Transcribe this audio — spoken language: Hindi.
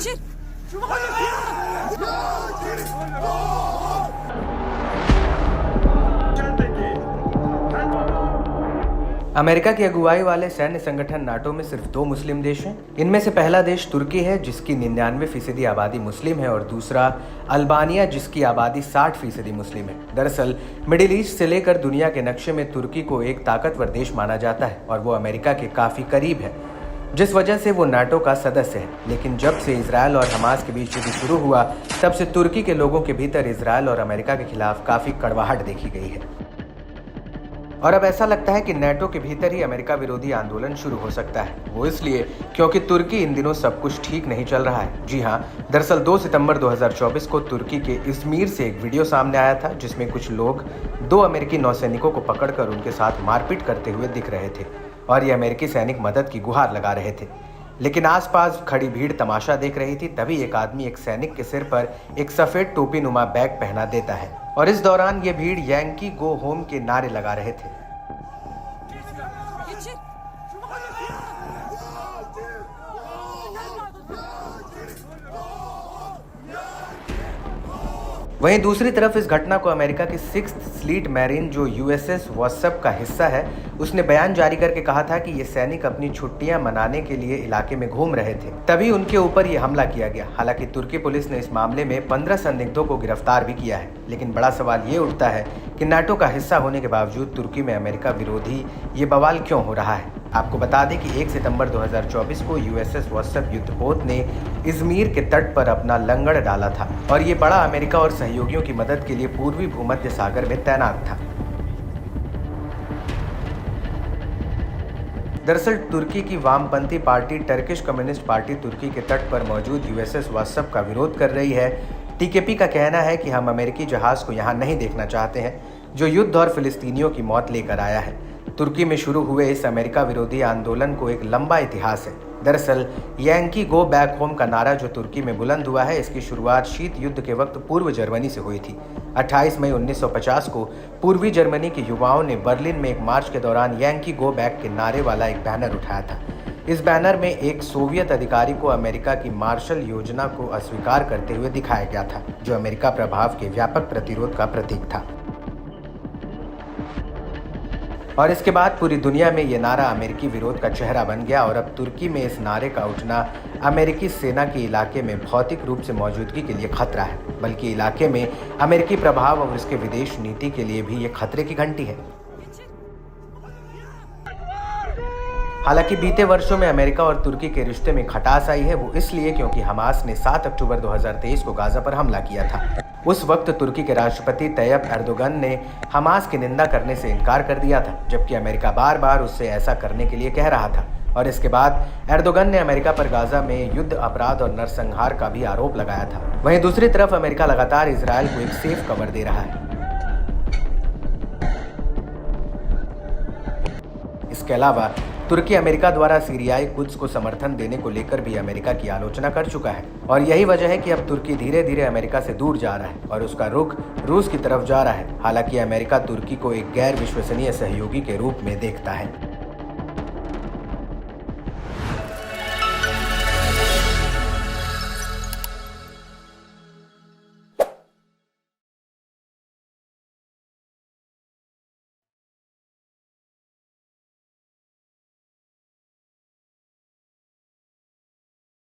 Geçin. अमेरिका की अगुवाई वाले सैन्य संगठन नाटो में सिर्फ 2 मुस्लिम देश हैं। इनमें से पहला देश तुर्की है जिसकी 99% आबादी मुस्लिम है और दूसरा अल्बानिया जिसकी आबादी 60% मुस्लिम है। दरअसल मिडिल ईस्ट से लेकर दुनिया के नक्शे में तुर्की को एक ताकतवर देश माना जाता है और वो अमेरिका के काफी करीब है, जिस वजह से वो नाटो का सदस्य है। लेकिन जब से इजरायल और हमास के बीच युद्ध शुरू हुआ तब से तुर्की के लोगों के भीतर इजरायल और अमेरिका के खिलाफ काफी कड़वाहट देखी गई है और अब ऐसा लगता है कि नाटो के भीतर ही अमेरिका विरोधी आंदोलन शुरू हो सकता है। वो इसलिए क्योंकि तुर्की इन दिनों सब कुछ ठीक नहीं चल रहा है। जी हाँ, दरअसल 2 सितंबर 2024 को तुर्की के इज़मीर से एक वीडियो सामने आया था जिसमें कुछ लोग 2 अमेरिकी नौसैनिकों को पकड़कर उनके साथ मारपीट करते हुए दिख रहे थे और ये अमेरिकी सैनिक मदद की गुहार लगा रहे थे। लेकिन आसपास खड़ी भीड़ तमाशा देख रही थी। तभी एक आदमी एक सैनिक के सिर पर एक सफेद टोपी नुमा बैग पहना देता है और इस दौरान ये भीड़ यांकी गो होम के नारे लगा रहे थे। Geçin. वहीं दूसरी तरफ इस घटना को अमेरिका की 6th फ्लीट मैरीन जो यूएसएस वॉट्सएप का हिस्सा है उसने बयान जारी करके कहा था कि ये सैनिक अपनी छुट्टियां मनाने के लिए इलाके में घूम रहे थे, तभी उनके ऊपर ये हमला किया गया। हालांकि तुर्की पुलिस ने इस मामले में 15 संदिग्धों को गिरफ्तार भी किया है। लेकिन बड़ा सवाल ये उठता है कि नाटो का हिस्सा होने के बावजूद तुर्की में अमेरिका विरोधी ये बवाल क्यों हो रहा है। आपको बता दें कि 1 सितंबर 2024 को यूएसएस वॉट्सएप युद्धपोत ने इज़मीर के तट पर अपना लंगर डाला था और ये बड़ा अमेरिका और सहयोगियों की मदद के लिए पूर्वी भूमध्य सागर में तैनात था। दरअसल तुर्की की वामपंथी पार्टी टर्किश कम्युनिस्ट पार्टी तुर्की के तट पर मौजूद यूएसएस वॉट्सएप का विरोध कर रही है। टीकेपी का कहना है कि हम अमेरिकी जहाज को यहाँ नहीं देखना चाहते हैं जो युद्ध और फिलिस्तीनियों की मौत लेकर आया है। तुर्की में शुरू हुए इस अमेरिका विरोधी आंदोलन को एक लंबा इतिहास है। दरअसल यांकी गो बैक होम का नारा जो तुर्की में बुलंद हुआ है इसकी शुरुआत शीत युद्ध के वक्त पूर्व जर्मनी से हुई थी। 28 मई 1950 को पूर्वी जर्मनी के युवाओं ने बर्लिन में एक मार्च के दौरान यांकी गो बैक के नारे वाला एक बैनर उठाया था। इस बैनर में एक सोवियत अधिकारी को अमेरिका की मार्शल योजना को अस्वीकार करते हुए दिखाया गया था जो अमेरिका प्रभाव के व्यापक प्रतिरोध का प्रतीक था। और इसके बाद पूरी दुनिया में ये नारा अमेरिकी विरोध का चेहरा बन गया और अब तुर्की में इस नारे का उठना अमेरिकी सेना के इलाके में भौतिक रूप से मौजूदगी के लिए खतरा है, बल्कि इलाके में अमेरिकी प्रभाव और उसके विदेश नीति के लिए भी ये खतरे की घंटी है। हालांकि बीते वर्षों में अमेरिका और तुर्की के रिश्ते में खटास आई है। वो इसलिए क्योंकि हमास ने 7 अक्टूबर 2023 को गाजा पर हमला किया था। उस वक्त तुर्की के राष्ट्रपति तैयब एर्दोगन ने हमास की निंदा करने से इनकार कर दिया था, जबकि अमेरिका बार बार उससे ऐसा करने के लिए कह रहा था। और इसके बाद एर्दोगन ने अमेरिका पर गाजा में युद्ध अपराध और नरसंहार का भी आरोप लगाया था। वहीं दूसरी तरफ अमेरिका लगातार इजरायल को एक सेफ कवर दे रहा है। इसके अलावा तुर्की अमेरिका द्वारा सीरियाई कुद्स को समर्थन देने को लेकर भी अमेरिका की आलोचना कर चुका है और यही वजह है कि अब तुर्की धीरे धीरे अमेरिका से दूर जा रहा है और उसका रुख रूस की तरफ जा रहा है। हालांकि अमेरिका तुर्की को एक गैर विश्वसनीय सहयोगी के रूप में देखता है।